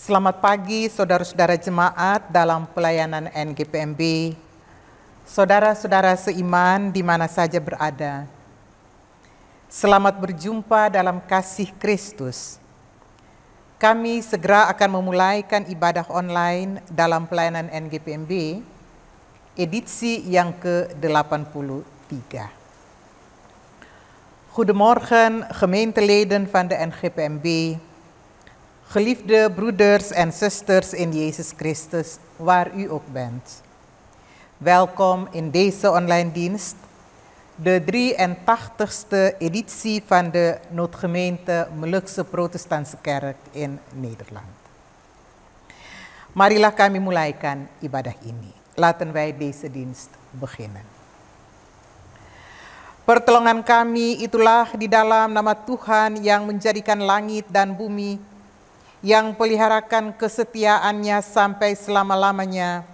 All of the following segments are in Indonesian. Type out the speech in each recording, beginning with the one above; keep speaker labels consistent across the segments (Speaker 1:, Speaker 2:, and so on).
Speaker 1: Selamat pagi saudara-saudara jemaat dalam pelayanan NGPMB, saudara-saudara seiman di mana saja berada. Selamat berjumpa dalam kasih Kristus. Kami segera akan memulaikan ibadah online dalam pelayanan NGPMB, edisi yang ke-83. Goedemorgen gemeenteleden van de NGPMB, geliefde broeders en zusters in Jezus Christus, waar u ook bent. Welkom in deze online dienst, de 83ste editie van de Noodgemeente Molukse Protestantse Kerk in Nederland. Marilah kami mulaikan ibadah ini. Laten wij deze dienst beginnen. Pertolongan kami itulah di dalam nama Tuhan yang menjadikan langit dan bumi, yang peliharakan kesetiaannya sampai selama-lamanya,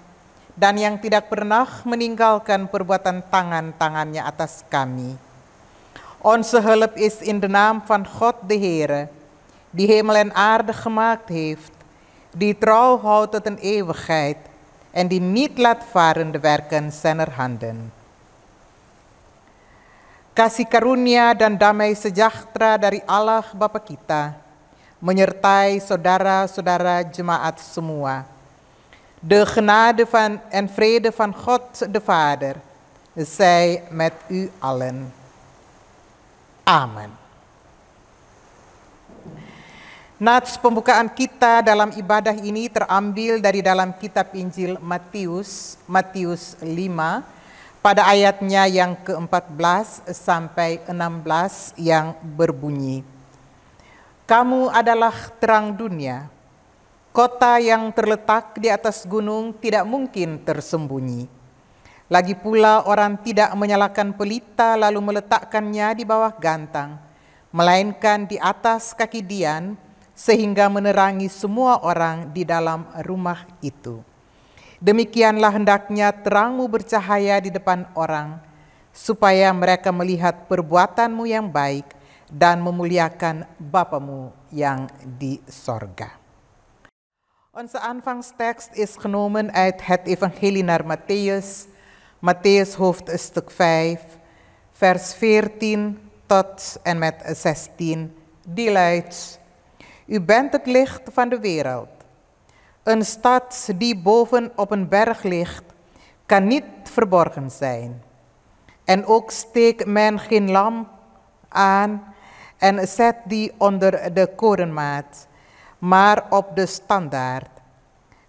Speaker 1: dan yang tidak pernah meninggalkan perbuatan tangan-tangannya atas kami. Onze hulp is in de naam van God de Heere, die hemel en aarde gemaakt heeft, die trouw houdt tot een eeuwigheid en die niet laat varen de werken zijner handen. Kasih karunia dan damai sejahtera dari Allah Bapa kita menyertai saudara-saudara jemaat semua. De genade van en vrede van God de Vader zij met u allen. Amen. Nats pembukaan kita dalam ibadah ini terambil dari dalam kitab Injil Matius 5 pada ayatnya yang ke-14 sampai 16 yang berbunyi, "Kamu adalah terang dunia. Kota yang terletak di atas gunung tidak mungkin tersembunyi. Lagi pula orang tidak menyalakan pelita lalu meletakkannya di bawah gantang, melainkan di atas kaki dian sehingga menerangi semua orang di dalam rumah itu. Demikianlah hendaknya terangmu bercahaya di depan orang, supaya mereka melihat perbuatanmu yang baik dan memuliakan Bapamu yang di sorga." Onze aanvangstekst is genomen uit het evangelie naar Matthäus, Matthäus hoofdstuk 5, vers 14 tot en met 16. Die luidt: "U bent het licht van de wereld. Een stad die boven op een berg ligt, kan niet verborgen zijn. En ook steekt men geen lamp aan en zet die onder de korenmaat, maar op de standaard.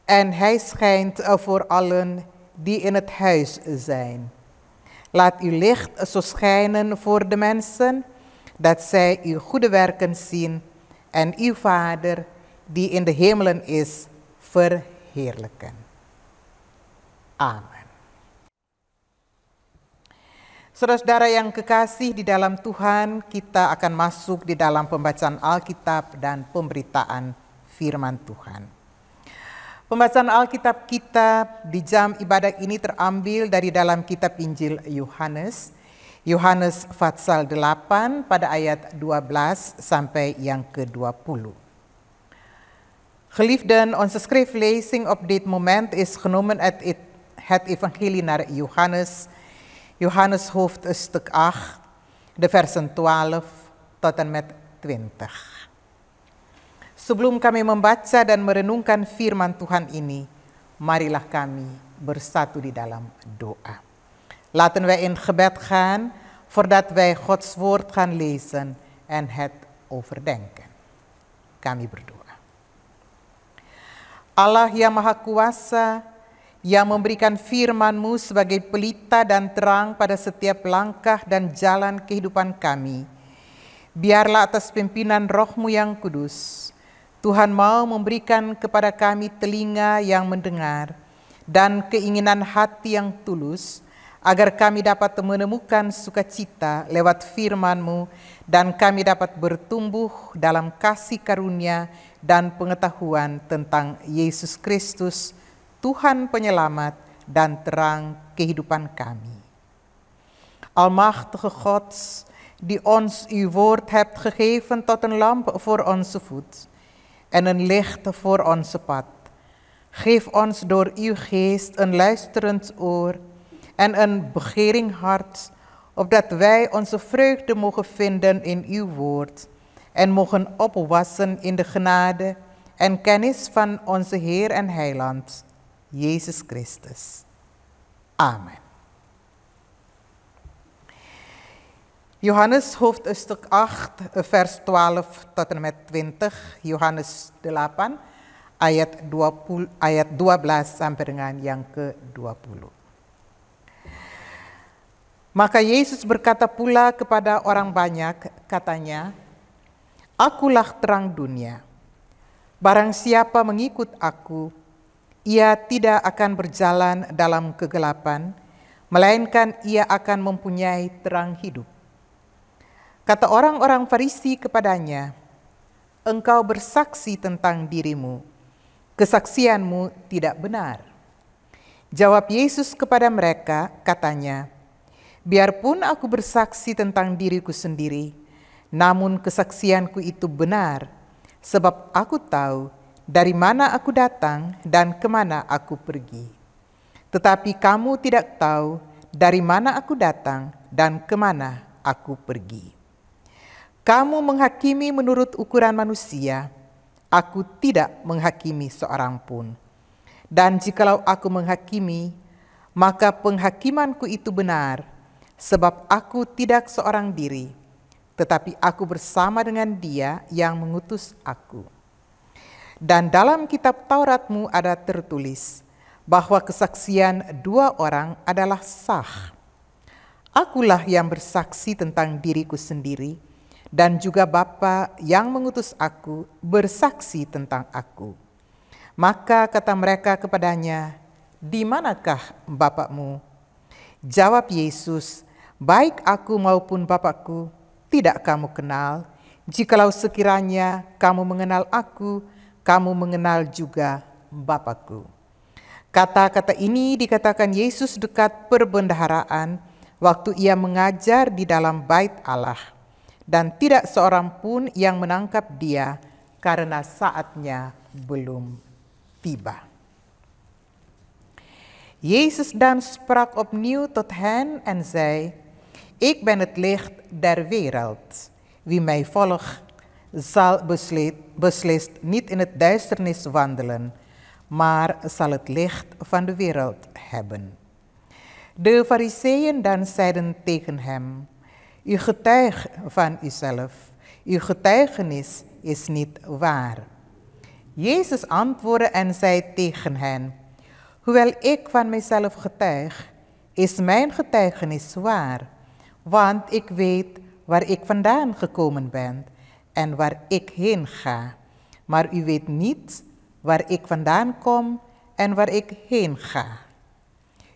Speaker 1: En hij schijnt voor allen die in het huis zijn. Laat uw licht zo schijnen voor de mensen, dat zij uw goede werken zien en uw Vader die in de hemelen is, verheerlijken." Amen. Saudara-saudara yang kekasih di dalam Tuhan, kita akan masuk di dalam pembacaan Alkitab dan pemberitaan firman Tuhan. Pembacaan Alkitab kita di jam ibadah ini terambil dari dalam kitab Injil Yohanes, Yohanes pasal 8 pada ayat 12 sampai yang ke-20. Geliefden, onze schriftlezing op dit moment is genomen uit het evangelie naar Johannes, Johannes hoofdstuk 8, de versen 12 tot en met 20. Sebelum kami membaca dan merenungkan firman Tuhan ini, marilah kami bersatu di dalam doa. Laten wij in gebed gaan voordat wij Gods woord gaan lezen en het overdenken. Kami berdoa. Allah yang Maha Kuasa, yang memberikan firman-Mu sebagai pelita dan terang pada setiap langkah dan jalan kehidupan kami, biarlah atas pimpinan Roh-Mu yang kudus, Tuhan mau memberikan kepada kami telinga yang mendengar dan keinginan hati yang tulus, agar kami dapat menemukan sukacita lewat firman-Mu dan kami dapat bertumbuh dalam kasih karunia dan pengetahuan tentang Yesus Kristus, Tuhan penyelamat dan terang kehidupan kami. Almachtige God, die ons uw woord hebt gegeven tot een lamp voor onze voet, en een licht voor onze pad. Geef ons door uw geest een luisterend oor en een begering hart, opdat wij onze vreugde mogen vinden in uw woord en mogen opwassen in de genade en kennis van onze Heer en Heiland, Jezus Christus. Amen. Johannes hoofdstuk 8, vers 12 tot en met 20, Johannes 8, ayat 12 sampai dengan yang ke-20. Maka Yesus berkata pula kepada orang banyak, katanya, Akulah terang dunia. Barang siapa mengikut aku, ia tidak akan berjalan dalam kegelapan, melainkan ia akan mempunyai terang hidup. Kata orang-orang Farisi kepadanya, Engkau bersaksi tentang dirimu, kesaksianmu tidak benar. Jawab Yesus kepada mereka, katanya, Biarpun aku bersaksi tentang diriku sendiri, namun kesaksianku itu benar, sebab aku tahu dari mana aku datang dan kemana aku pergi. Tetapi kamu tidak tahu dari mana aku datang dan kemana aku pergi. Kamu menghakimi menurut ukuran manusia, aku tidak menghakimi seorang pun. Dan jikalau aku menghakimi, maka penghakimanku itu benar, sebab aku tidak seorang diri, tetapi aku bersama dengan Dia yang mengutus aku. Dan dalam kitab Tauratmu ada tertulis bahwa kesaksian dua orang adalah sah. Akulah yang bersaksi tentang diriku sendiri, dan juga Bapa yang mengutus aku bersaksi tentang aku. Maka kata mereka kepadanya, Di manakah Bapakmu? Jawab Yesus, Baik aku maupun Bapakku tidak kamu kenal. Jikalau sekiranya kamu mengenal aku, kamu mengenal juga Bapakku. Kata-kata ini dikatakan Yesus dekat perbendaharaan waktu ia mengajar di dalam bait Allah. Dan tidak seorang pun yang menangkap dia karena saatnya belum tiba. Jezus dan sprak opnieuw tot hen en zei, Ik ben het licht der wereld. Wie mij volgt, zal beslist niet in het duisternis wandelen, maar zal het licht van de wereld hebben. De Farizeeën dan zeiden tegen hem, U getuigt van uzelf, uw getuigenis is niet waar. Jezus antwoordde en zei tegen hen, Hoewel ik van mijzelf getuig, is mijn getuigenis waar, want ik weet waar ik vandaan gekomen ben en waar ik heen ga. Maar u weet niet waar ik vandaan kom en waar ik heen ga.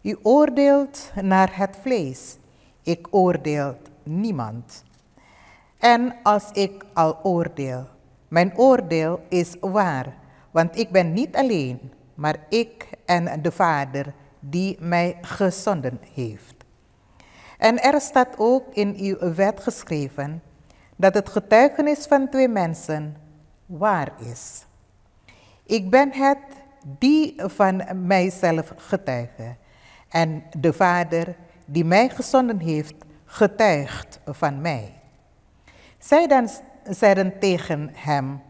Speaker 1: U oordeelt naar het vlees, ik oordeel niemand. En als ik al oordeel, mijn oordeel is waar, want ik ben niet alleen, maar ik en de Vader die mij gezonden heeft. En er staat ook in uw wet geschreven dat het getuigenis van twee mensen waar is. Ik ben het die van mijzelf getuige en de Vader die mij gezonden heeft getuigt van mij. Zij dan zeiden tegen hem,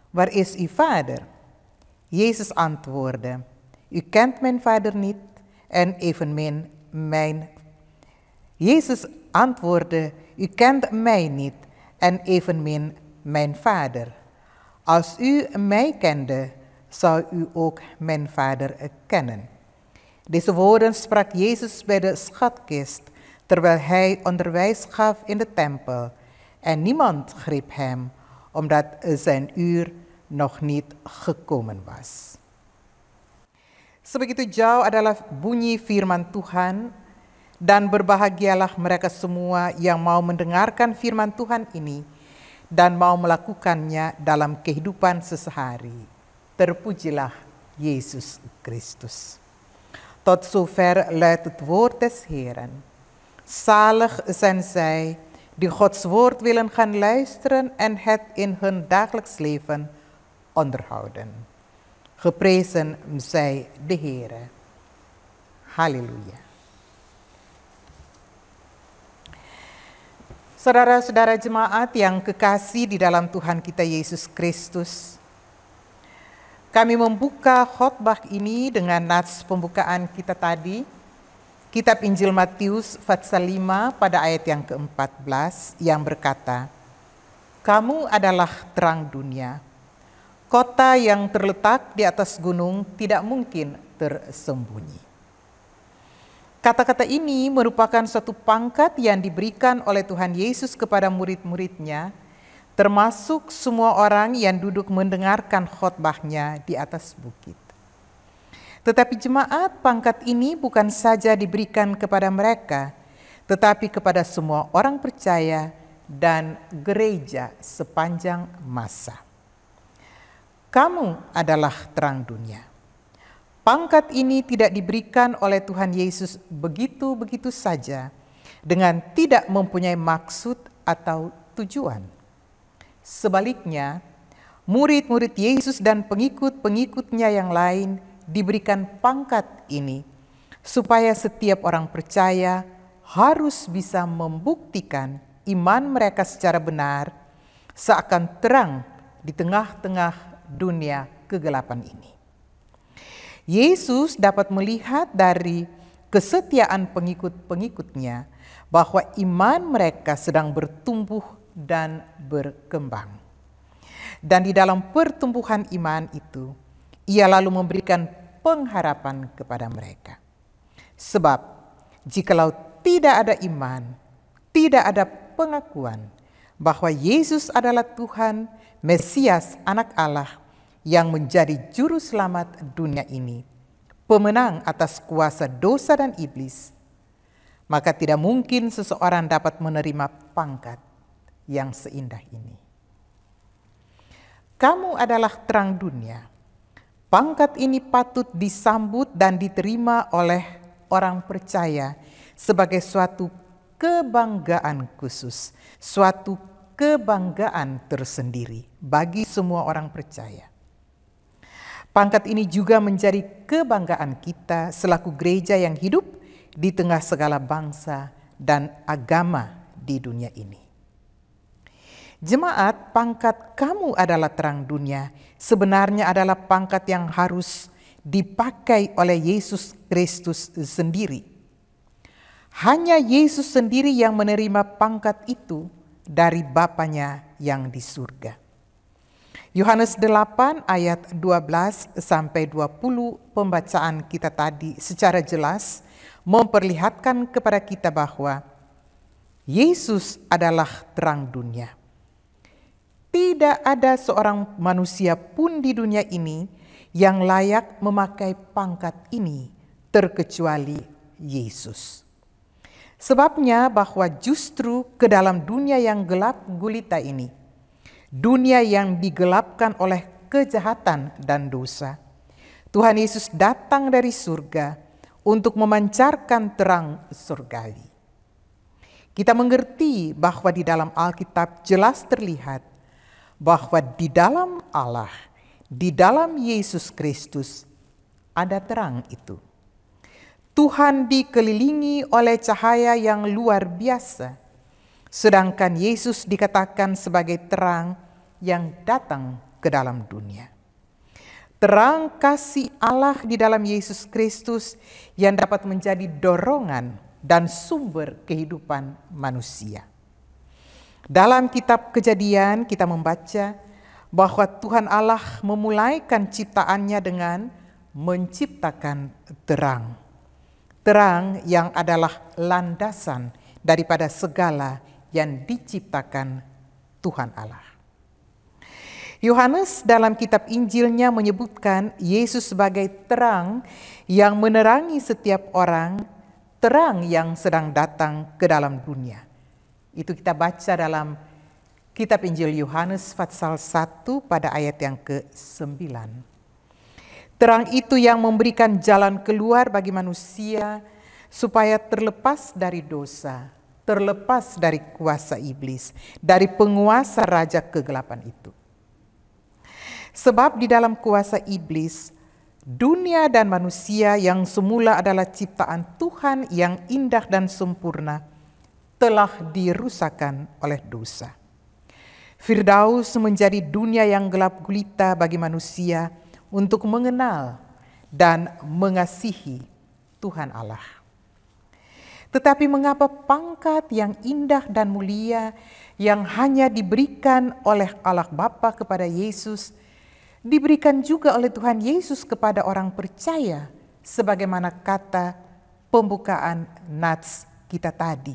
Speaker 1: waar is uw vader? Jezus antwoordde, u kent mijn vader niet en evenmin mijn. Jezus antwoordde, u kent mij niet en evenmin mijn vader. Als u mij kende, zou u ook mijn vader kennen. Deze woorden sprak Jezus bij de schatkist, terwijl hij onderwijs gaf in de tempel. En niemand greep hem, omdat zijn uur nog niet gekomen was. Sebegitu jauh adalah bunyi firman Tuhan, dan berbahagialah mereka semua yang mau mendengarkan firman Tuhan ini dan mau melakukannya dalam kehidupan sehari. Terpujilah Yesus Christus. Tot zover luidt het woord des Heeren. Zalig zijn zij die Gods woord willen gaan luisteren en het in hun dagelijks leven onderhouden. Geprezen zij de Heere. Halleluja. Saudara-saudara jemaat yang kekasih di dalam Tuhan kita Yesus Kristus, kami membuka khotbah ini dengan nats pembukaan kita tadi, Kitab Injil Matius pasal 5 pada ayat yang ke-14 yang berkata, "Kamu adalah terang dunia. Kota yang terletak di atas gunung tidak mungkin tersembunyi." Kata-kata ini merupakan suatu pangkat yang diberikan oleh Tuhan Yesus kepada murid-muridnya, termasuk semua orang yang duduk mendengarkan khotbahnya di atas bukit. Tetapi jemaat, pangkat ini bukan saja diberikan kepada mereka, tetapi kepada semua orang percaya dan gereja sepanjang masa. Kamu adalah terang dunia. Pangkat ini tidak diberikan oleh Tuhan Yesus begitu-begitu saja, dengan tidak mempunyai maksud atau tujuan. Sebaliknya, murid-murid Yesus dan pengikut-pengikutnya yang lain diberikan pangkat ini supaya setiap orang percaya harus bisa membuktikan iman mereka secara benar seakan terang di tengah-tengah dunia kegelapan ini. Yesus dapat melihat dari kesetiaan pengikut-pengikutnya bahwa iman mereka sedang bertumbuh dan berkembang. Dan di dalam pertumbuhan iman itu, ia lalu memberikan pengharapan kepada mereka. Sebab, jikalau tidak ada iman, tidak ada pengakuan bahwa Yesus adalah Tuhan, Mesias, Anak Allah, yang menjadi juru selamat dunia ini, pemenang atas kuasa dosa dan iblis, maka tidak mungkin seseorang dapat menerima pangkat yang seindah ini. Kamu adalah terang dunia. Pangkat ini patut disambut dan diterima oleh orang percaya sebagai suatu kebanggaan khusus, suatu kebanggaan tersendiri bagi semua orang percaya. Pangkat ini juga menjadi kebanggaan kita selaku gereja yang hidup di tengah segala bangsa dan agama di dunia ini. Jemaat, pangkat kamu adalah terang dunia sebenarnya adalah pangkat yang harus dipakai oleh Yesus Kristus sendiri. Hanya Yesus sendiri yang menerima pangkat itu dari Bapanya yang di surga. Yohanes 8 ayat 12 sampai 20 pembacaan kita tadi secara jelas memperlihatkan kepada kita bahwa Yesus adalah terang dunia. Tidak ada seorang manusia pun di dunia ini yang layak memakai pangkat ini terkecuali Yesus. Sebabnya bahwa justru ke dalam dunia yang gelap gulita ini, dunia yang digelapkan oleh kejahatan dan dosa, Tuhan Yesus datang dari surga untuk memancarkan terang surgawi. Kita mengerti bahwa di dalam Alkitab jelas terlihat bahwa di dalam Allah, di dalam Yesus Kristus ada terang itu. Tuhan dikelilingi oleh cahaya yang luar biasa, sedangkan Yesus dikatakan sebagai terang yang datang ke dalam dunia. Terang kasih Allah di dalam Yesus Kristus yang dapat menjadi dorongan dan sumber kehidupan manusia. Dalam kitab Kejadian kita membaca bahwa Tuhan Allah memulaikan ciptaannya dengan menciptakan terang. Terang yang adalah landasan daripada segala yang diciptakan Tuhan Allah. Yohanes dalam kitab Injilnya menyebutkan Yesus sebagai terang yang menerangi setiap orang, terang yang sedang datang ke dalam dunia. Itu kita baca dalam kitab Injil Yohanes pasal 1 pada ayat yang ke-9. Terang itu yang memberikan jalan keluar bagi manusia supaya terlepas dari dosa, terlepas dari kuasa iblis, dari penguasa raja kegelapan itu. Sebab di dalam kuasa iblis, dunia dan manusia yang semula adalah ciptaan Tuhan yang indah dan sempurna, telah dirusakkan oleh dosa. Firdaus menjadi dunia yang gelap gulita bagi manusia untuk mengenal dan mengasihi Tuhan Allah. Tetapi mengapa pangkat yang indah dan mulia yang hanya diberikan oleh Allah Bapa kepada Yesus, diberikan juga oleh Tuhan Yesus kepada orang percaya, sebagaimana kata pembukaan nats kita tadi.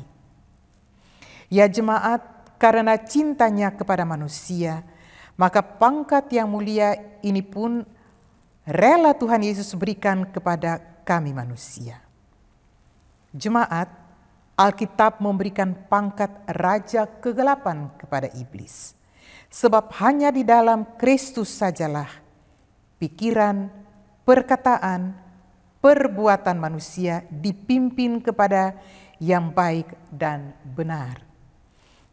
Speaker 1: Ya jemaat, karena cintanya kepada manusia, maka pangkat yang mulia ini pun rela Tuhan Yesus berikan kepada kami manusia. Jemaat, Alkitab memberikan pangkat raja kegelapan kepada iblis. Sebab hanya di dalam Kristus sajalah pikiran, perkataan, perbuatan manusia dipimpin kepada yang baik dan benar.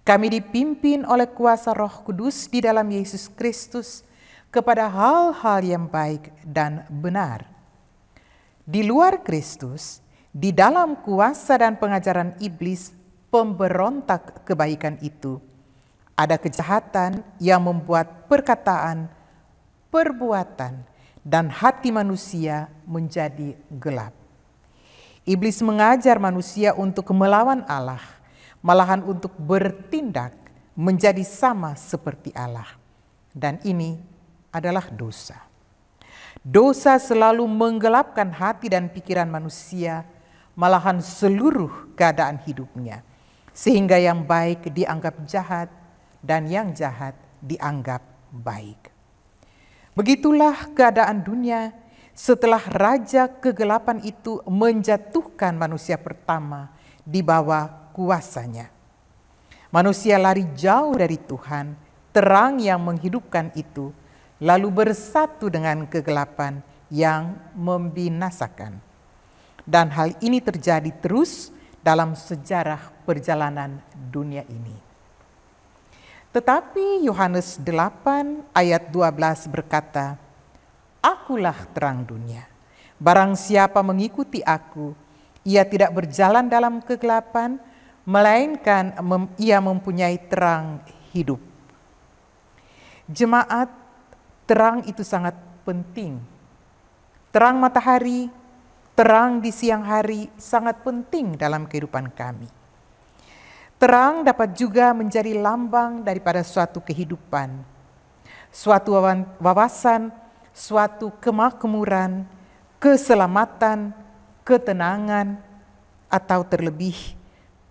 Speaker 1: Kami dipimpin oleh kuasa Roh Kudus di dalam Yesus Kristus kepada hal-hal yang baik dan benar. Di luar Kristus, di dalam kuasa dan pengajaran iblis, pemberontak kebaikan itu, ada kejahatan yang membuat perkataan, perbuatan, dan hati manusia menjadi gelap. Iblis mengajar manusia untuk melawan Allah, malahan untuk bertindak menjadi sama seperti Allah. Dan ini adalah dosa. Dosa selalu menggelapkan hati dan pikiran manusia, malahan seluruh keadaan hidupnya, sehingga yang baik dianggap jahat dan yang jahat dianggap baik. Begitulah keadaan dunia setelah raja kegelapan itu menjatuhkan manusia pertama di bawah kuasanya. Manusia lari jauh dari Tuhan, terang yang menghidupkan itu, lalu bersatu dengan kegelapan yang membinasakan. Dan hal ini terjadi terus dalam sejarah perjalanan dunia ini. Tetapi Yohanes 8 ayat 12 berkata, "Akulah terang dunia. Barang siapa mengikuti aku, ia tidak berjalan dalam kegelapan, melainkan ia mempunyai terang hidup." Jemaat, terang itu sangat penting. Terang matahari, terang di siang hari sangat penting dalam kehidupan kami. Terang dapat juga menjadi lambang daripada suatu kehidupan, suatu wawasan, suatu kemakmuran, keselamatan, ketenangan, atau terlebih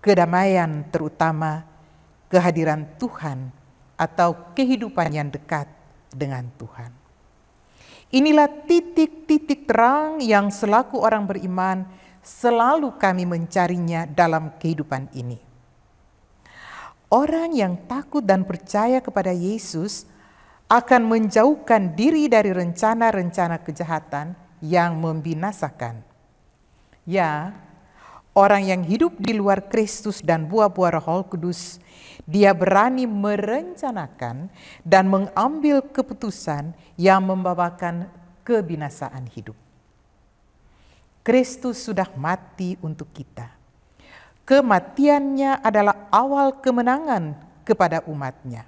Speaker 1: kedamaian, terutama kehadiran Tuhan atau kehidupan yang dekat dengan Tuhan. Inilah titik-titik terang yang selaku orang beriman selalu kami mencarinya dalam kehidupan ini. Orang yang takut dan percaya kepada Yesus akan menjauhkan diri dari rencana-rencana kejahatan yang membinasakan. Ya, orang yang hidup di luar Kristus dan buah-buah Roh Kudus, dia berani merencanakan dan mengambil keputusan yang membawakan kebinasaan hidup. Kristus sudah mati untuk kita. Kematiannya adalah awal kemenangan kepada umatnya.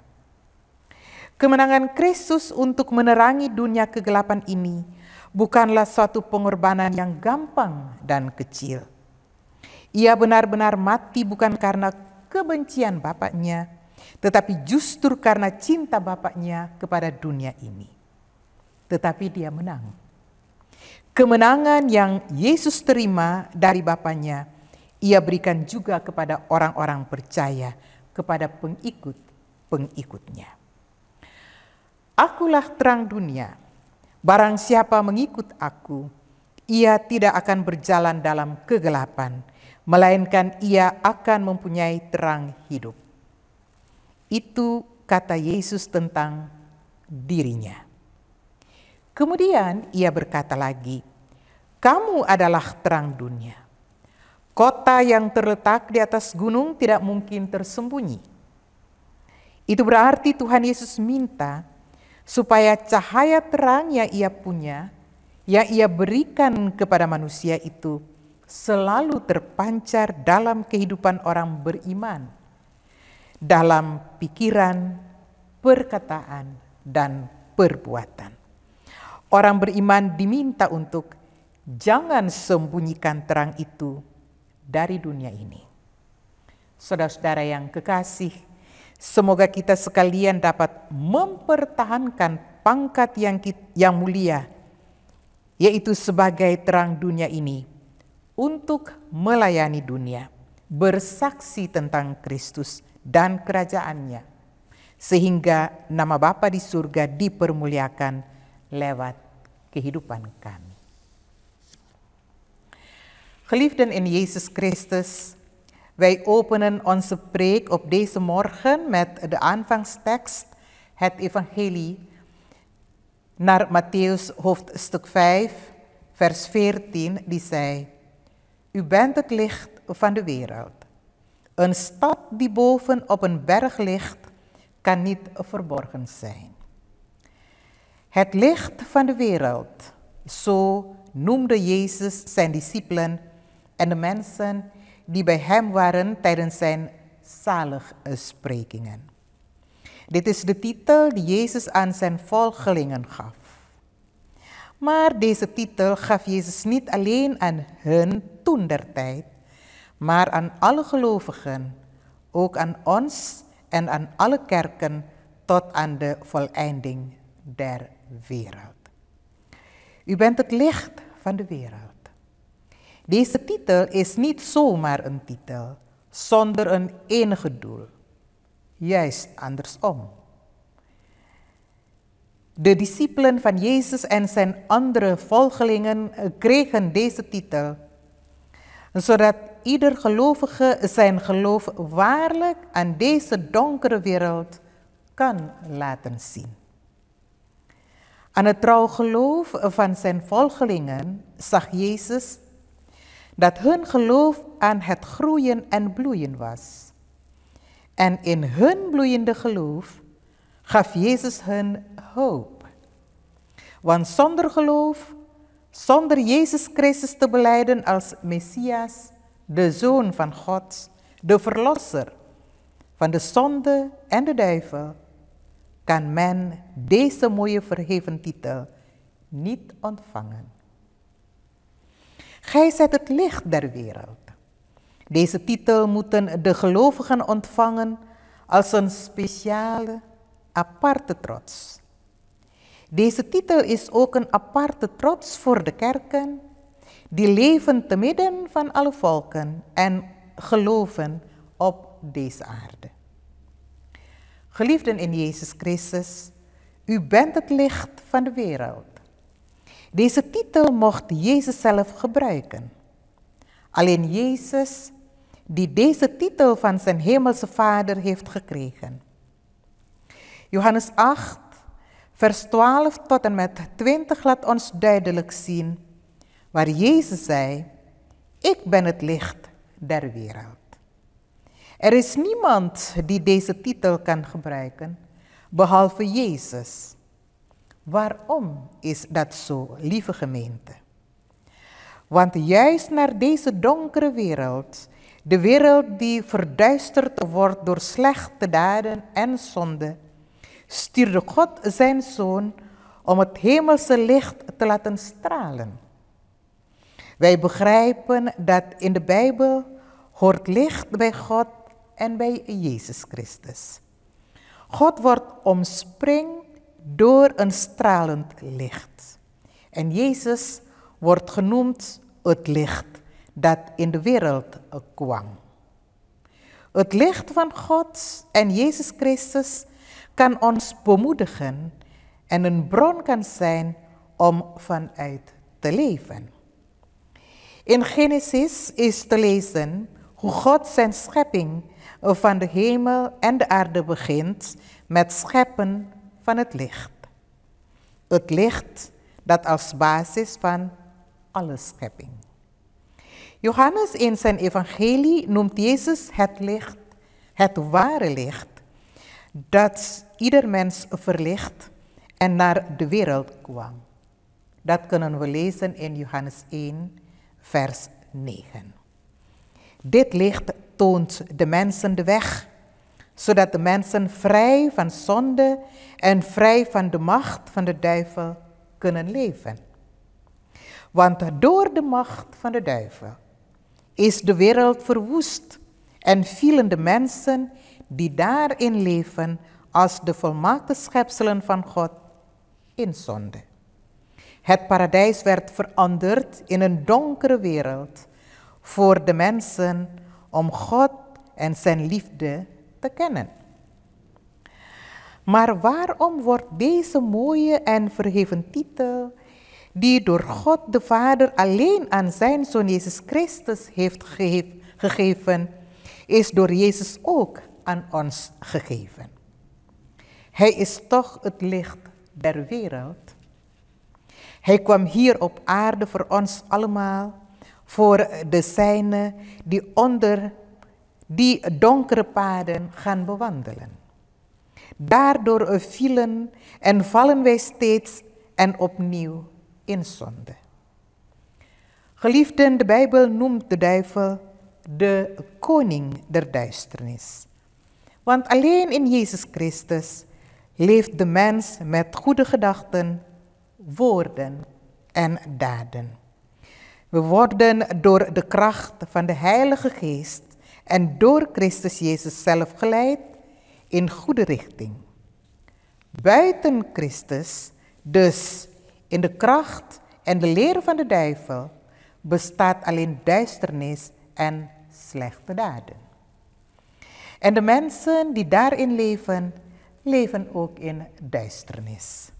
Speaker 1: Kemenangan Kristus untuk menerangi dunia kegelapan ini bukanlah suatu pengorbanan yang gampang dan kecil. Ia benar-benar mati bukan karena kebencian Bapaknya, tetapi justru karena cinta Bapaknya kepada dunia ini. Tetapi dia menang. Kemenangan yang Yesus terima dari Bapaknya, ia berikan juga kepada orang-orang percaya, kepada pengikut-pengikutnya. Akulah terang dunia. Barang siapa mengikut aku, ia tidak akan berjalan dalam kegelapan, melainkan ia akan mempunyai terang hidup. Itu kata Yesus tentang dirinya. Kemudian ia berkata lagi, "Kamu adalah terang dunia. Kota yang terletak di atas gunung tidak mungkin tersembunyi." Itu berarti Tuhan Yesus minta supaya cahaya terang yang ia punya, yang ia berikan kepada manusia itu, selalu terpancar dalam kehidupan orang beriman, dalam pikiran, perkataan, dan perbuatan. Orang beriman diminta untuk jangan sembunyikan terang itu dari dunia ini. Saudara-saudara yang kekasih, semoga kita sekalian dapat mempertahankan pangkat yang mulia, yaitu sebagai terang dunia ini, untuk melayani dunia, bersaksi tentang Kristus dan kerajaannya, sehingga nama Bapa di surga dipermuliakan lewat kehidupan kami. Geliefden in Jezus Christus, wij openen onze preek op deze morgen met de aanvangstekst, het evangelie, naar Mattheüs hoofdstuk 5, vers 14, die zei: U bent het licht van de wereld. Een stad die boven op een berg ligt, kan niet verborgen zijn. Het licht van de wereld, zo noemde Jezus zijn discipelen en de mensen die bij hem waren tijdens zijn zaligsprekingen. Dit is de titel die Jezus aan zijn volgelingen gaf. Maar deze titel gaf Jezus niet alleen aan hen toentertijd, maar aan alle gelovigen, ook aan ons en aan alle kerken tot aan de voleinding der wereld. U bent het licht van de wereld. Deze titel is niet zomaar een titel, zonder een enige doel. Juist andersom. De discipelen van Jezus en zijn andere volgelingen kregen deze titel, zodat ieder gelovige zijn geloof waarlijk aan deze donkere wereld kan laten zien. Aan het trouw geloof van zijn volgelingen zag Jezus dat hun geloof aan het groeien en bloeien was. En in hun bloeiende geloof gaf Jezus hun hoop. Want zonder geloof, zonder Jezus Christus te belijden als Messias, de Zoon van God, de Verlosser van de zonde en de duivel, kan men deze mooie verheven titel niet ontvangen. Gij zijt het licht der wereld. Deze titel moeten de gelovigen ontvangen als een speciale, aparte trots. Deze titel is ook een aparte trots voor de kerken, die leven te midden van alle volken en geloven op deze aarde. Geliefden in Jezus Christus, u bent het licht van de wereld. Deze titel mocht Jezus zelf gebruiken. Alleen Jezus, die deze titel van zijn hemelse Vader heeft gekregen. Johannes 8, vers 12 tot en met 20 laat ons duidelijk zien waar Jezus zei: Ik ben het licht der wereld. Er is niemand die deze titel kan gebruiken, behalve Jezus. Waarom is dat zo, lieve gemeente? Want juist naar deze donkere wereld, de wereld die verduisterd wordt door slechte daden en zonde, stuurde God zijn Zoon om het hemelse licht te laten stralen. Wij begrijpen dat in de Bijbel hoort licht bij God en bij Jezus Christus. God wordt omspringd door een stralend licht. En Jezus wordt genoemd het licht dat in de wereld kwam. Het licht van God en Jezus Christus kan ons bemoedigen en een bron kan zijn om vanuit te leven. In Genesis is te lezen hoe God zijn schepping van de hemel en de aarde begint met scheppen van het licht. Het licht dat als basis van alle schepping. Johannes in zijn evangelie noemt Jezus het licht, het ware licht, dat ieder mens verlicht en naar de wereld kwam. Dat kunnen we lezen in Johannes 1, vers 9. Dit licht toont de mensen de weg, zodat de mensen vrij van zonde en vrij van de macht van de duivel kunnen leven. Want door de macht van de duivel is de wereld verwoest en vielen de mensen die daarin leven als de volmaakte schepselen van God in zonde. Het paradijs werd veranderd in een donkere wereld voor de mensen om God en zijn liefde te kennen. Maar waarom wordt deze mooie en verheven titel, die door God de Vader alleen aan zijn Zoon Jezus Christus heeft gegeven, is door Jezus ook aan ons gegeven? Hij is toch het licht der wereld. Hij kwam hier op aarde voor ons allemaal, voor de zijnen die onder die donkere paden gaan bewandelen. Daardoor vielen en vallen wij steeds en opnieuw in zonde. Geliefden, de Bijbel noemt de duivel de koning der duisternis. Want alleen in Jezus Christus leeft de mens met goede gedachten, woorden en daden. We worden door de kracht van de Heilige Geest en door Christus Jezus zelf geleid in goede richting. Buiten Christus, dus in de kracht en de leer van de duivel, bestaat alleen duisternis en slechte daden. En de mensen die daarin leven, leven ook in duisternis.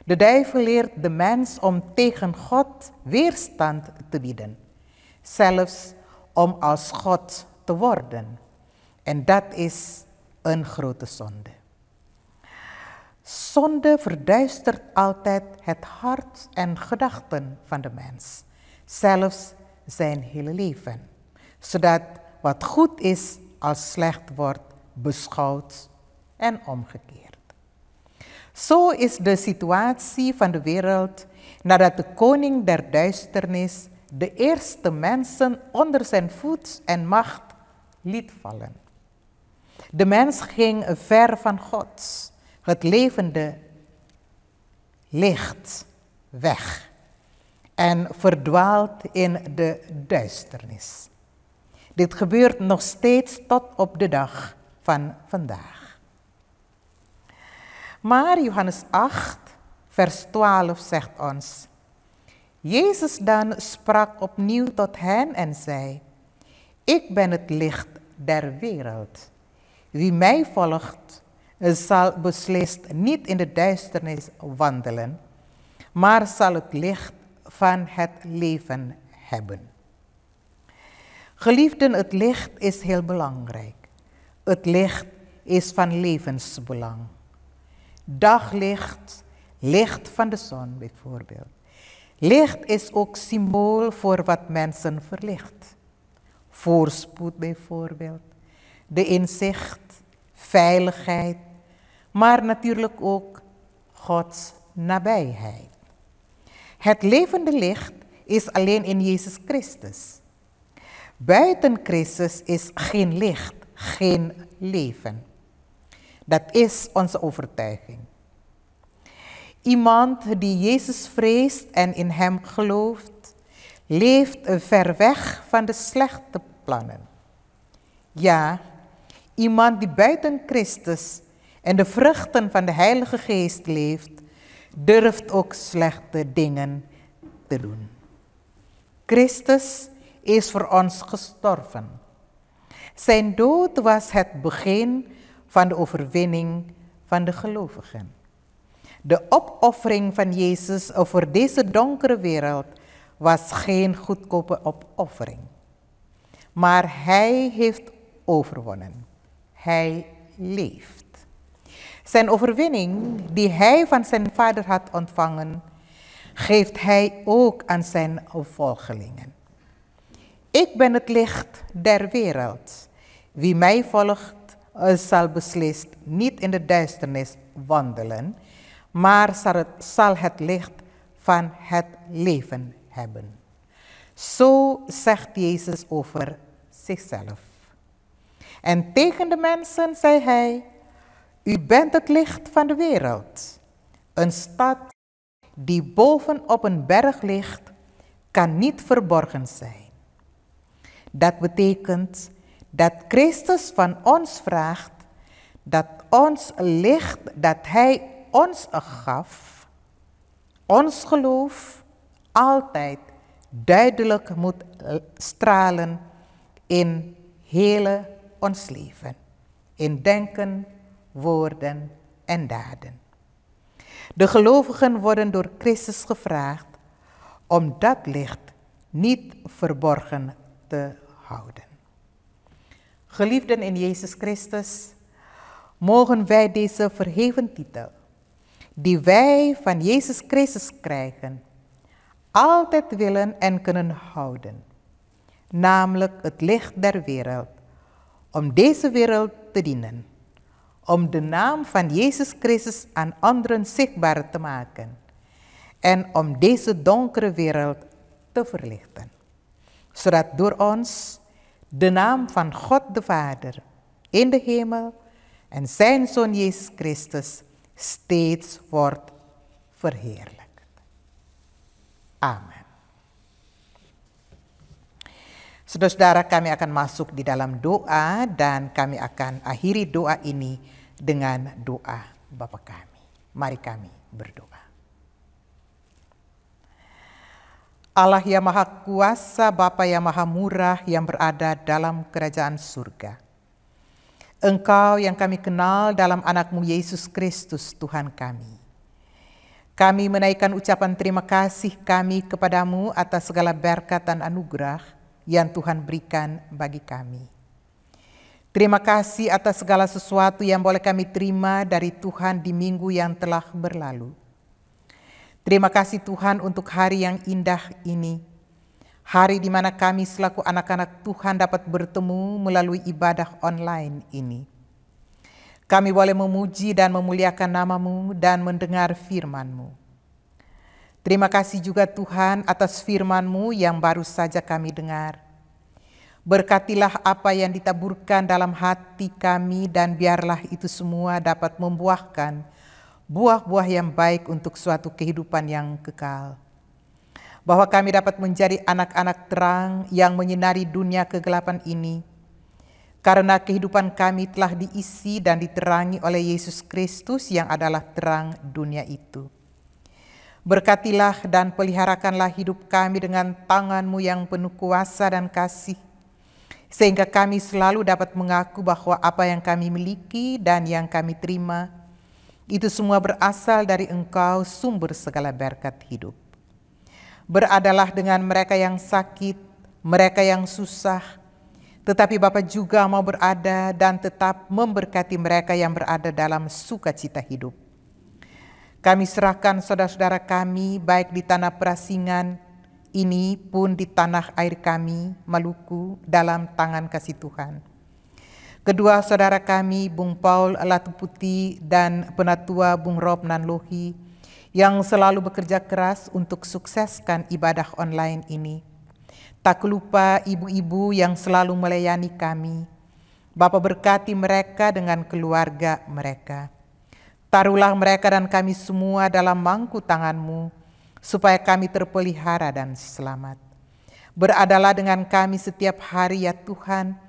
Speaker 1: De duivel leert de mens om tegen God weerstand te bieden, zelfs om als God te worden. En dat is een grote zonde. Zonde verduistert altijd het hart en gedachten van de mens, zelfs zijn hele leven, zodat wat goed is als slecht wordt beschouwd en omgekeerd. Zo is de situatie van de wereld nadat de koning der duisternis de eerste mensen onder zijn voet en macht liet vallen. De mens ging ver van God, het levende licht, weg en verdwaalt in de duisternis. Dit gebeurt nog steeds tot op de dag van vandaag. Maar Johannes 8, vers 12 zegt ons: Jezus dan sprak opnieuw tot hen en zei: Ik ben het licht der wereld. Wie mij volgt, zal beslist niet in de duisternis wandelen, maar zal het licht van het leven hebben. Geliefden, het licht is heel belangrijk. Het licht is van levensbelang. Daglicht, licht van de zon bijvoorbeeld. Licht is ook symbool voor wat mensen verlicht. Voorspoed bijvoorbeeld, de inzicht, veiligheid, maar natuurlijk ook Gods nabijheid. Het levende licht is alleen in Jezus Christus. Buiten Christus is geen licht, geen leven. Dat is onze overtuiging. Iemand die Jezus vreest en in hem gelooft, leeft ver weg van de slechte plannen. Ja, iemand die buiten Christus en de vruchten van de Heilige Geest leeft, durft ook slechte dingen te doen. Christus is voor ons gestorven. Zijn dood was het begin van de overwinning van de gelovigen. De opoffering van Jezus voor deze donkere wereld was geen goedkope opoffering. Maar hij heeft overwonnen. Hij leeft. Zijn overwinning die hij van zijn Vader had ontvangen, geeft hij ook aan zijn volgelingen. Ik ben het licht der wereld. Wie mij volgt, zal beslist niet in de duisternis wandelen, maar zal het licht van het leven hebben. Zo zegt Jezus over zichzelf. En tegen de mensen zei hij: u bent het licht van de wereld. Een stad die bovenop een berg ligt, kan niet verborgen zijn. Dat betekent dat Christus van ons vraagt dat ons licht dat Hij ons gaf, ons geloof, altijd duidelijk moet stralen in hele ons leven. In denken, woorden en daden. De gelovigen worden door Christus gevraagd om dat licht niet verborgen te houden. Geliefden in Jezus Christus, mogen wij deze verheven titel, die wij van Jezus Christus krijgen, altijd willen en kunnen houden. Namelijk het licht der wereld, om deze wereld te dienen. Om de naam van Jezus Christus aan anderen zichtbaar te maken. En om deze donkere wereld te verlichten. Zodat door ons de naam van God de Vader in de hemel en zijn Zoon Jezus Christus steeds wordt verheerlijkt. Amen. Saudara-saudara, kami akan masuk di dalam doa dan kami akan akhiri doa ini dengan doa Bapa kami. Mari kami berdoa. Allah yang Maha Kuasa, Bapa yang Maha Murah yang berada dalam kerajaan surga. Engkau yang kami kenal dalam anak-Mu Yesus Kristus Tuhan kami. Kami menaikkan ucapan terima kasih kami kepadamu atas segala berkat dan anugerah yang Tuhan berikan bagi kami. Terima kasih atas segala sesuatu yang boleh kami terima dari Tuhan di minggu yang telah berlalu. Terima kasih Tuhan untuk hari yang indah ini. Hari di mana kami selaku anak-anak Tuhan dapat bertemu melalui ibadah online ini. Kami boleh memuji dan memuliakan nama-Mu dan mendengar firman-Mu. Terima kasih juga Tuhan atas firman-Mu yang baru saja kami dengar. Berkatilah apa yang ditaburkan dalam hati kami dan biarlah itu semua dapat membuahkan buah-buah yang baik untuk suatu kehidupan yang kekal. Bahwa kami dapat menjadi anak-anak terang yang menyinari dunia kegelapan ini. Karena kehidupan kami telah diisi dan diterangi oleh Yesus Kristus yang adalah terang dunia itu. Berkatilah dan peliharakanlah hidup kami dengan tangan-Mu yang penuh kuasa dan kasih, sehingga kami selalu dapat mengaku bahwa apa yang kami miliki dan yang kami terima, itu semua berasal dari Engkau, sumber segala berkat hidup. Beradalah dengan mereka yang sakit, mereka yang susah, tetapi Bapa juga mau berada dan tetap memberkati mereka yang berada dalam sukacita hidup. Kami serahkan saudara-saudara kami baik di tanah perasingan ini pun di tanah air kami, Maluku, dalam tangan kasih Tuhan. Kedua saudara kami, Bung Paul Latuputi dan Penatua Bung Rob Nanlohi, yang selalu bekerja keras untuk sukseskan ibadah online ini. Tak lupa ibu-ibu yang selalu melayani kami. Bapa berkati mereka dengan keluarga mereka. Taruhlah mereka dan kami semua dalam mangku tangan-Mu, supaya kami terpelihara dan selamat. Beradalah dengan kami setiap hari ya Tuhan,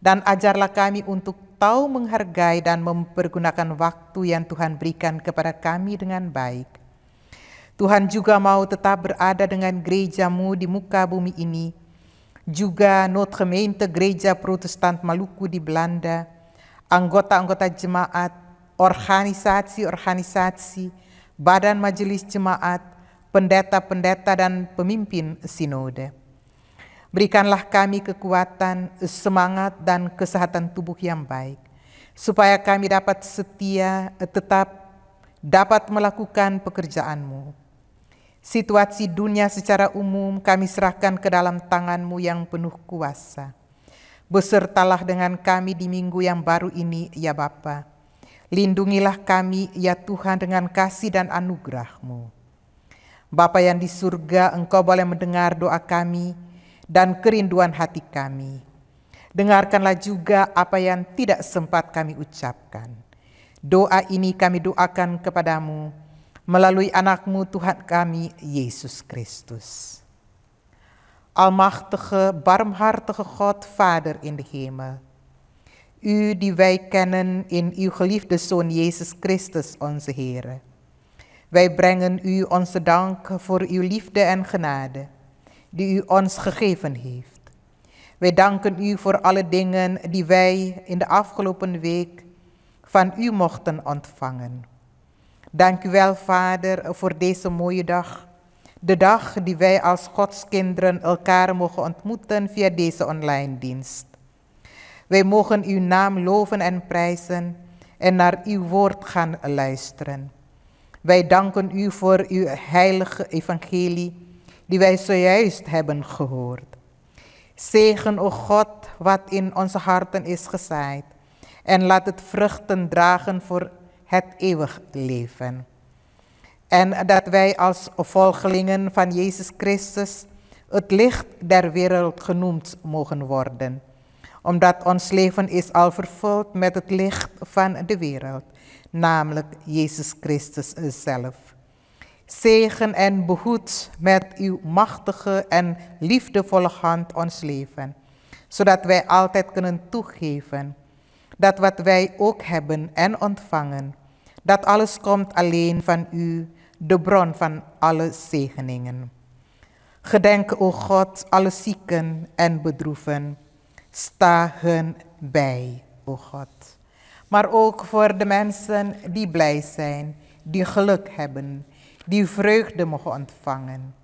Speaker 1: dan ajarlah kami untuk tahu menghargai dan mempergunakan waktu yang Tuhan berikan kepada kami dengan baik. Tuhan juga mau tetap berada dengan gereja-Mu di muka bumi ini, juga Notre Gemeente Gereja Protestant Maluku di Belanda, anggota-anggota jemaat, organisasi-organisasi, badan majelis jemaat, pendeta-pendeta dan pemimpin sinode. Berikanlah kami kekuatan, semangat dan kesehatan tubuh yang baik, supaya kami dapat setia, tetap dapat melakukan pekerjaan-Mu. Situasi dunia secara umum kami serahkan ke dalam tangan-Mu yang penuh kuasa. Besertalah dengan kami di minggu yang baru ini, ya Bapa. Lindungilah kami, ya Tuhan, dengan kasih dan anugerah-Mu. Bapa yang di surga, Engkau boleh mendengar doa kami dan kerinduan hati kami. Dengarkanlah juga apa yang tidak sempat kami ucapkan. Doa ini kami doakan kepadamu melalui anak-Mu Tuhan kami, Yesus Christus. Almachtige, barmhartige God, Vader in de hemel. U die wij kennen in uw geliefde Zoon Jezus Christus, onze Heer. Wij brengen u onze dank voor uw liefde en genade, die u ons gegeven heeft. Wij danken u voor alle dingen die wij in de afgelopen week van u mochten ontvangen. Dank u wel, Vader, voor deze mooie dag. De dag die wij als Godskinderen elkaar mogen ontmoeten via deze online dienst. Wij mogen uw naam loven en prijzen en naar uw woord gaan luisteren. Wij danken u voor uw heilige evangelie, die wij zojuist hebben gehoord. Zegen, o God, wat in onze harten is gezaaid, en laat het vruchten dragen voor het eeuwig leven. En dat wij als volgelingen van Jezus Christus het licht der wereld genoemd mogen worden, omdat ons leven is al vervuld met het licht van de wereld, namelijk Jezus Christus zelf. Zegen en behoed met uw machtige en liefdevolle hand ons leven, zodat wij altijd kunnen toegeven dat wat wij ook hebben en ontvangen, dat alles komt alleen van u, de bron van alle zegeningen. Gedenk, o God, alle zieken en bedroeven. Sta hun bij, o God. Maar ook voor de mensen die blij zijn, die geluk hebben, die vreugde mogen ontvangen.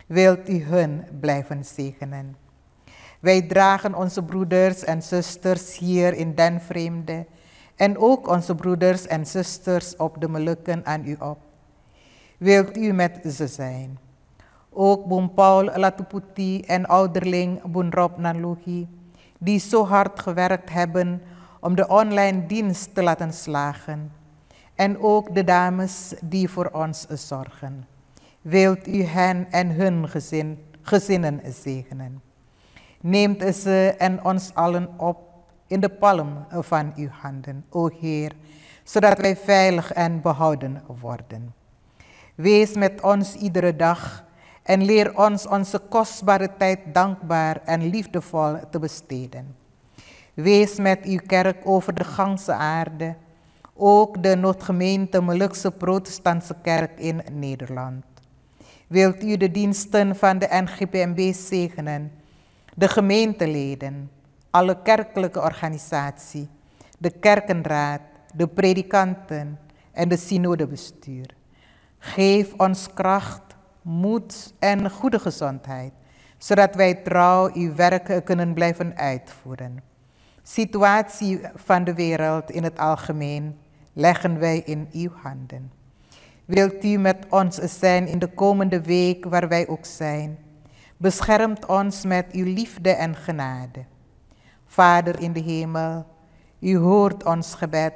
Speaker 1: Wilt u hun blijven zegenen. Wij dragen onze broeders en zusters hier in den vreemde en ook onze broeders en zusters op de Molukken aan u op. Wilt u met ze zijn. Ook Boon Paul Latuputi en ouderling Boon Rob Nanlohi, die zo hard gewerkt hebben om de online dienst te laten slagen. En ook de dames die voor ons zorgen. Wilt u hen en hun gezinnen zegenen. Neemt ze en ons allen op in de palm van uw handen, o Heer, zodat wij veilig en behouden worden. Wees met ons iedere dag en leer ons onze kostbare tijd dankbaar en liefdevol te besteden. Wees met uw kerk over de ganse aarde, ook de noodgemeente Molukse Protestantse Kerk in Nederland. Wilt u de diensten van de NGPMB zegenen, de gemeenteleden, alle kerkelijke organisatie, de kerkenraad, de predikanten en de synodebestuur. Geef ons kracht, moed en goede gezondheid, zodat wij trouw uw werk kunnen blijven uitvoeren. Situatie van de wereld in het algemeen leggen wij in uw handen. Wilt u met ons zijn in de komende week waar wij ook zijn? Beschermt ons met uw liefde en genade. Vader in de hemel, u hoort ons gebed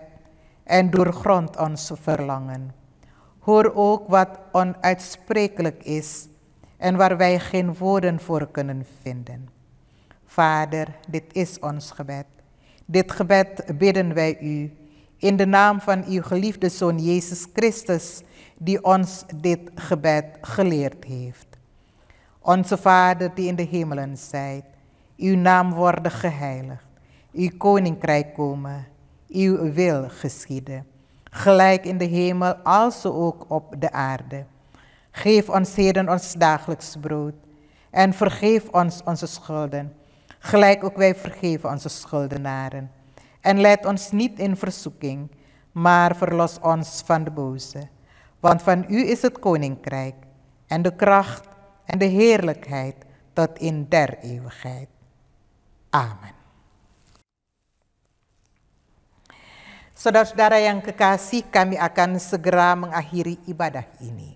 Speaker 1: en doorgrondt ons verlangen. Hoor ook wat onuitsprekelijk is en waar wij geen woorden voor kunnen vinden. Vader, dit is ons gebed. Dit gebed bidden wij u in de naam van uw geliefde Zoon Jezus Christus, die ons dit gebed geleerd heeft. Onze Vader die in de hemelen zijt, uw naam worden geheiligd, uw koninkrijk komen, uw wil geschieden, gelijk in de hemel als ook op de aarde. Geef ons heden ons dagelijks brood en vergeef ons onze schulden, gelijk ook wij vergeven onze schuldenaren. En leid ons niet in verzoeking, maar verlos ons van de boze. Want van u is het koninkrijk en de kracht en de heerlijkheid tot in der eeuwigheid. Amen. Saudara-saudara yang kekasih, kami akan segera mengakhiri ibadah ini.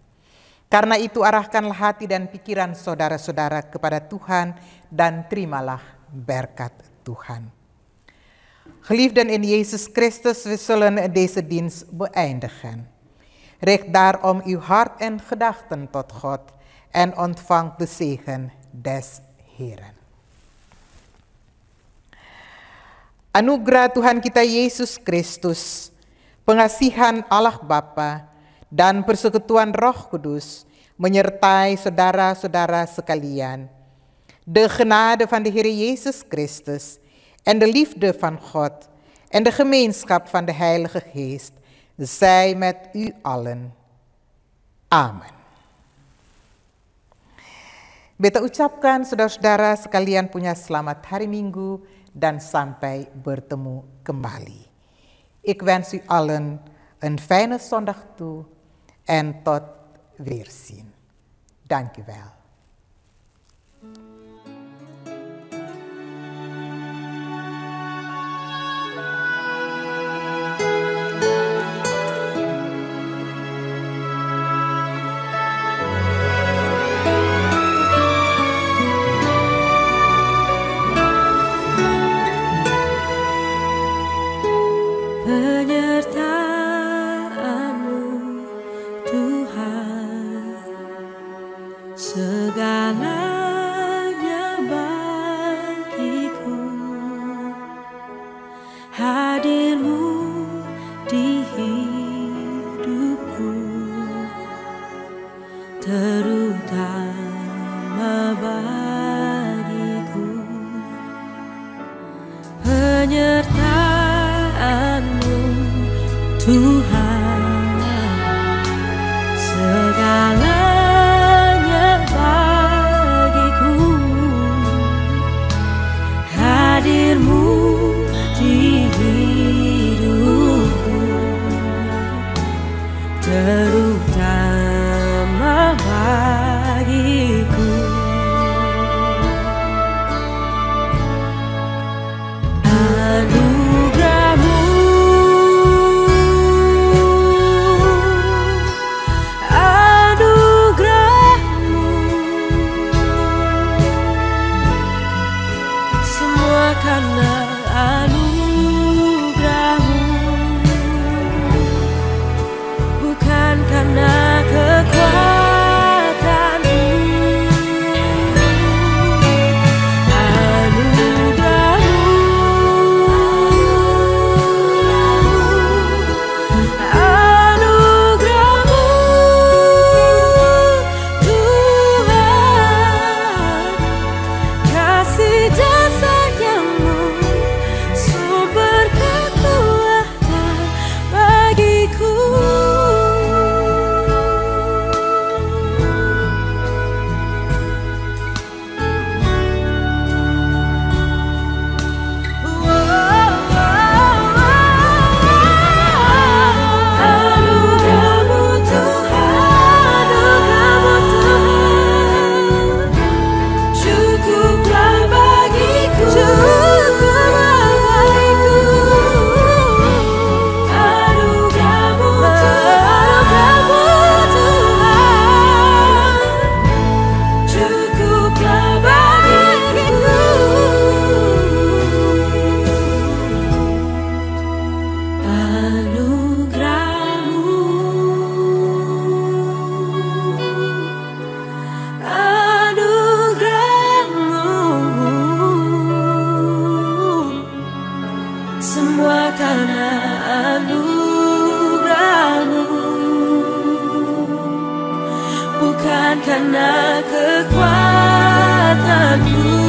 Speaker 1: Karena itu arahkanlah hati dan pikiran saudara-saudara kepada Tuhan dan terimalah berkat Tuhan. Geliefden in Jezus Christus, we zullen deze dienst beëindigen. Richt daarom uw hart en gedachten tot God en ontvang de zegen des Heeren. Anugerah Tuhan kita Yesus Kristus, pengasihan Allah Bapa, dan persekutuan Roh Kudus menyertai saudara-saudara sekalian. De genade van de Heer Jezus Christus en de liefde van God en de gemeenschap van de Heilige Geest zij met u allen. Amen. Beta ucapkan saudara-saudara sekalian punya selamat hari Minggu dan sampai bertemu kembali. Ik wens u allen een fijne zondag toe en tot weerzien. Dank u wel.
Speaker 2: Penyertaan-Mu Tuhan, segalanya bagiku. Hadir-Mu di hidupku, terutama bagiku. Penyertaan-Mu Tuhan, segalanya bagiku. Hadir-Mu di hidupku, terutama bagiku. Anugerah-Mu, semua karena anugerah-Mu, bukan karena kekuatan-Mu. Anugerah-Mu, anugerah-Mu Tuhan, kasih dan sayang-Mu, sumber kekuatan bagiku. Anugerah-Mu Tuhan, anugerah-Mu Tuhan, cukuplah bagiku, cukuplah bagiku. Anugerah-Mu Tuhan, cukuplah bagiku. Anugerah-Mu, semua karena anugerah-Mu, bukan karena kekuatan-Mu.